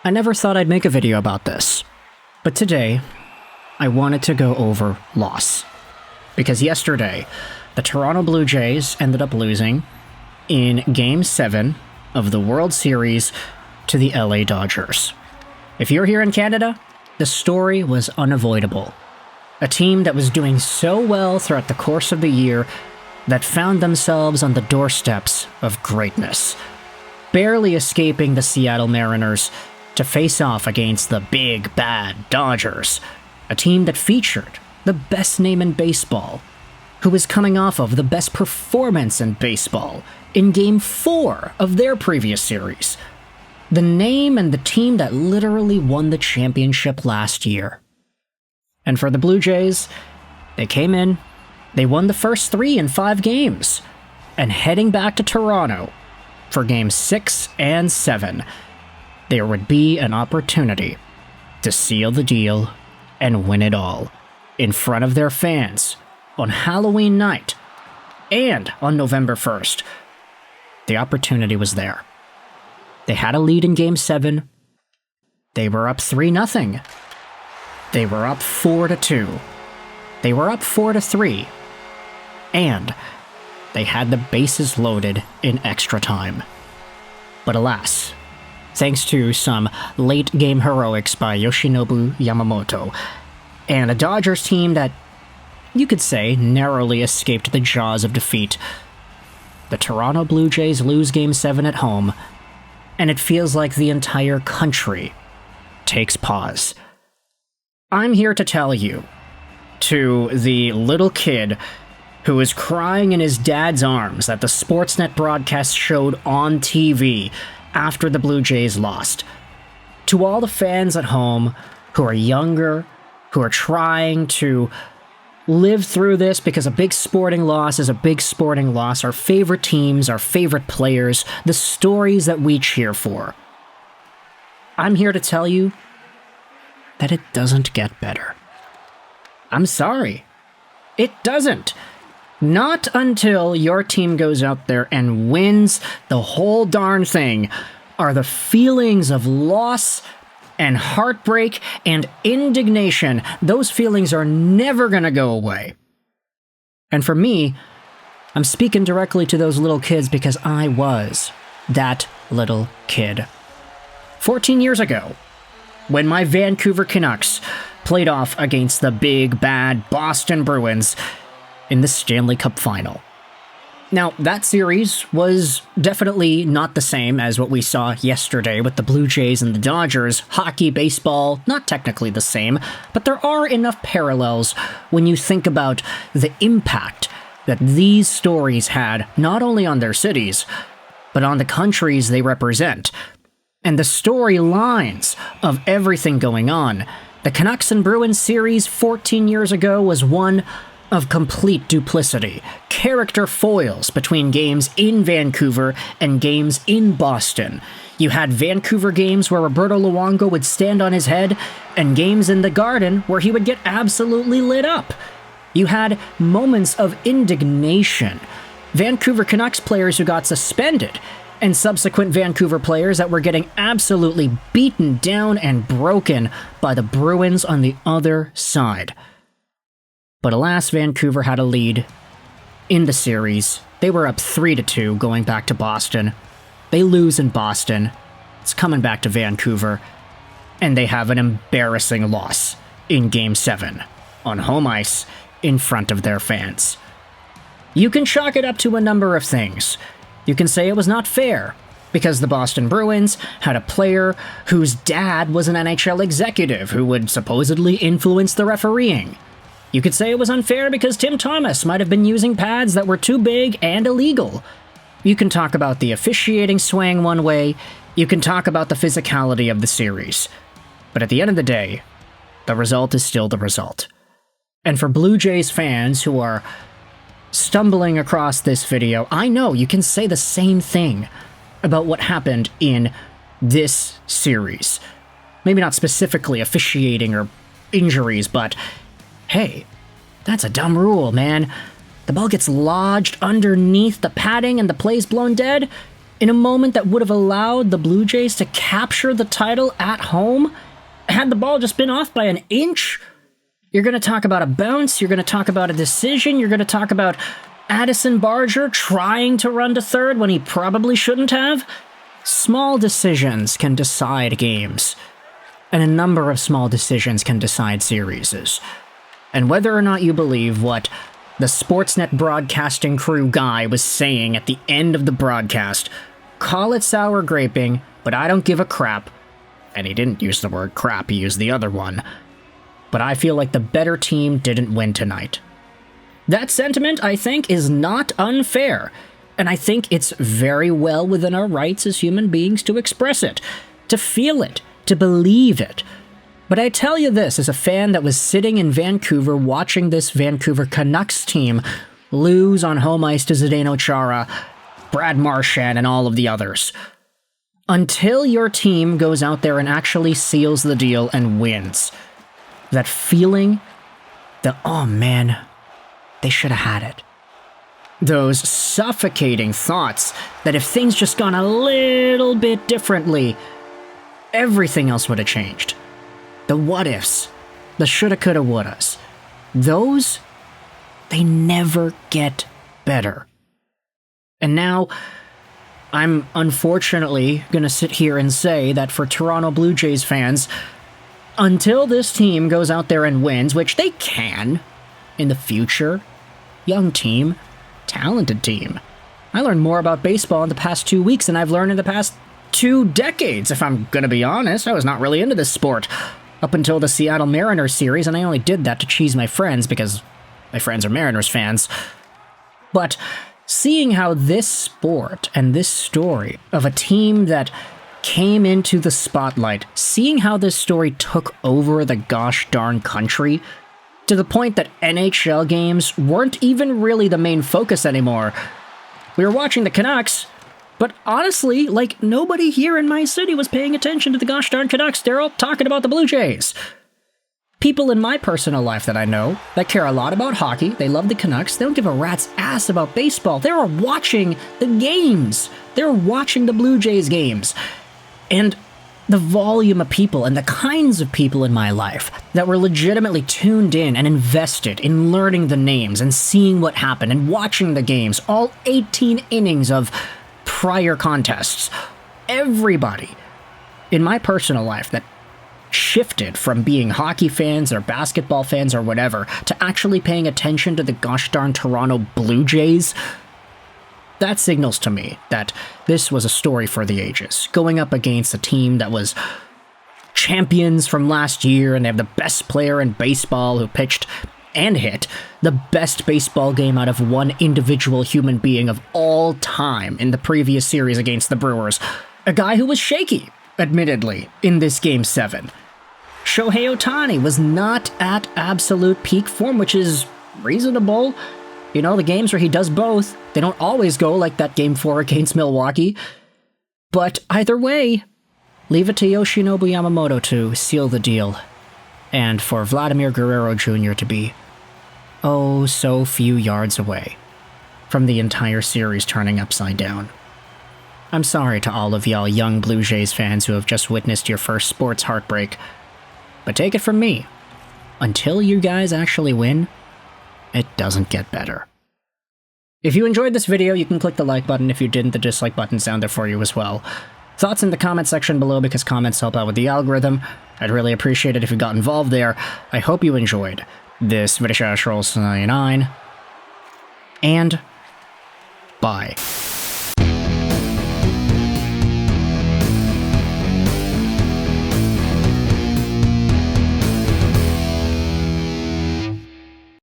I never thought I'd make a video about this, but today, I wanted to go over loss. Because yesterday, the Toronto Blue Jays ended up losing in Game 7 of the World Series to the LA Dodgers. If you're here in Canada, the story was unavoidable. A team that was doing so well throughout the course of the year that found themselves on the doorsteps of greatness, barely escaping the Seattle Mariners to face off against the big, bad Dodgers, a team that featured the best name in baseball, who was coming off of the best performance in baseball in Game 4 of their previous series, the name and the team that literally won the championship last year. And for the Blue Jays, they came in, they won the first 3 in 5 games, and heading back to Toronto for Games 6 and 7, there would be an opportunity to seal the deal and win it all in front of their fans on Halloween night and on November 1st. The opportunity was there. They had a lead in Game 7. They were up 3-0. They were up 4-2. They were up 4-3. And they had the bases loaded in extra time. But alas, thanks to some late-game heroics by Yoshinobu Yamamoto, and a Dodgers team that, you could say, narrowly escaped the jaws of defeat, the Toronto Blue Jays lose Game 7 at home, and it feels like the entire country takes pause. I'm here to tell you, to the little kid who was crying in his dad's arms that the Sportsnet broadcast showed on TV after the Blue Jays lost, to all the fans at home who are younger, who are trying to live through this because a big sporting loss is a big sporting loss, our favorite teams, our favorite players, the stories that we cheer for. I'm here to tell you that it doesn't get better. I'm sorry. It doesn't. Not until your team goes out there and wins the whole darn thing are the feelings of loss and heartbreak and indignation, those feelings are never gonna go away. And for me, I'm speaking directly to those little kids because I was that little kid. 14 years ago, when my Vancouver Canucks played off against the big, bad Boston Bruins in the Stanley Cup Final. Now, that series was definitely not the same as what we saw yesterday with the Blue Jays and the Dodgers. Hockey, baseball, not technically the same, but there are enough parallels when you think about the impact that these stories had not only on their cities, but on the countries they represent. And the storylines of everything going on. The Canucks and Bruins series 14 years ago was one of complete duplicity, character foils between games in Vancouver and games in Boston. You had Vancouver games where Roberto Luongo would stand on his head, and games in the Garden where he would get absolutely lit up. You had moments of indignation. Vancouver Canucks players who got suspended, and subsequent Vancouver players that were getting absolutely beaten down and broken by the Bruins on the other side. But alas, Vancouver had a lead in the series. They were up 3-2 going back to Boston. They lose in Boston. It's coming back to Vancouver. And they have an embarrassing loss in Game 7 on home ice in front of their fans. You can chalk it up to a number of things. You can say it was not fair because the Boston Bruins had a player whose dad was an NHL executive who would supposedly influence the refereeing. You could say it was unfair because Tim Thomas might have been using pads that were too big and illegal. You can talk about the officiating swaying one way. You can talk about the physicality of the series. But at the end of the day, the result is still the result. And for Blue Jays fans who are stumbling across this video, I know you can say the same thing about what happened in this series. Maybe not specifically officiating or injuries, but hey, that's a dumb rule, man. The ball gets lodged underneath the padding and the play's blown dead. in a moment that would have allowed the Blue Jays to capture the title at home, had the ball just been off by an inch. You're going to talk about a bounce, you're going to talk about a decision, you're going to talk about Addison Barger trying to run to third when he probably shouldn't have. Small decisions can decide games, and a number of small decisions can decide series. And whether or not you believe what the Sportsnet broadcasting crew guy was saying at the end of the broadcast, call it sour graping, but I don't give a crap. And he didn't use the word crap, he used the other one. But I feel like the better team didn't win tonight. That sentiment, I think, is not unfair, and I think it's very well within our rights as human beings to express it, to feel it, to believe it. But I tell you this, as a fan that was sitting in Vancouver watching this Vancouver Canucks team lose on home ice to Zdeno Chara, Brad Marchand, and all of the others. Until your team goes out there and actually seals the deal and wins, that feeling that, oh man, they should have had it. Those suffocating thoughts that if things just gone a little bit differently, everything else would have changed. The what-ifs, the shoulda, coulda, wouldas, those, they never get better. And now, I'm unfortunately going to sit here and say that for Toronto Blue Jays fans, until this team goes out there and wins, which they can in the future, young team, talented team. I learned more about baseball in the past 2 weeks than I've learned in the past 2 decades, if I'm going to be honest. I was not really into this sport up until the Seattle Mariners series, and I only did that to cheese my friends because my friends are Mariners fans. But seeing how this sport and this story of a team that came into the spotlight, seeing how this story took over the gosh darn country, to the point that NHL games weren't even really the main focus anymore. We were watching the Canucks, but honestly, like, nobody here in my city was paying attention to the gosh darn Canucks. They're all talking about the Blue Jays. People in my personal life that I know that care a lot about hockey, they love the Canucks, they don't give a rat's ass about baseball. They're watching the games. They're watching the Blue Jays games. And the volume of people and the kinds of people in my life that were legitimately tuned in and invested in learning the names and seeing what happened and watching the games, all 18 innings of prior contests. Everybody in my personal life that shifted from being hockey fans or basketball fans or whatever to actually paying attention to the gosh darn Toronto Blue Jays, that signals to me that this was a story for the ages, going up against a team that was champions from last year, and they have the best player in baseball who pitched and hit the best baseball game out of one individual human being of all time in the previous series against the Brewers. A guy who was shaky, admittedly, in this Game 7. Shohei Ohtani was not at absolute peak form, which is reasonable. You know, the games where he does both, they don't always go like that Game 4 against Milwaukee. But either way, leave it to Yoshinobu Yamamoto to seal the deal, and for Vladimir Guerrero Jr. to be oh so few yards away from the entire series turning upside down. I'm sorry to all of y'all young Blue Jays fans who have just witnessed your first sports heartbreak, but take it from me, until you guys actually win, it doesn't get better. If you enjoyed this video, you can click the like button. If you didn't, the dislike button's down there for you as well. Thoughts in the comment section below, because comments help out with the algorithm. I'd really appreciate it if you got involved there. I hope you enjoyed this video. And bye.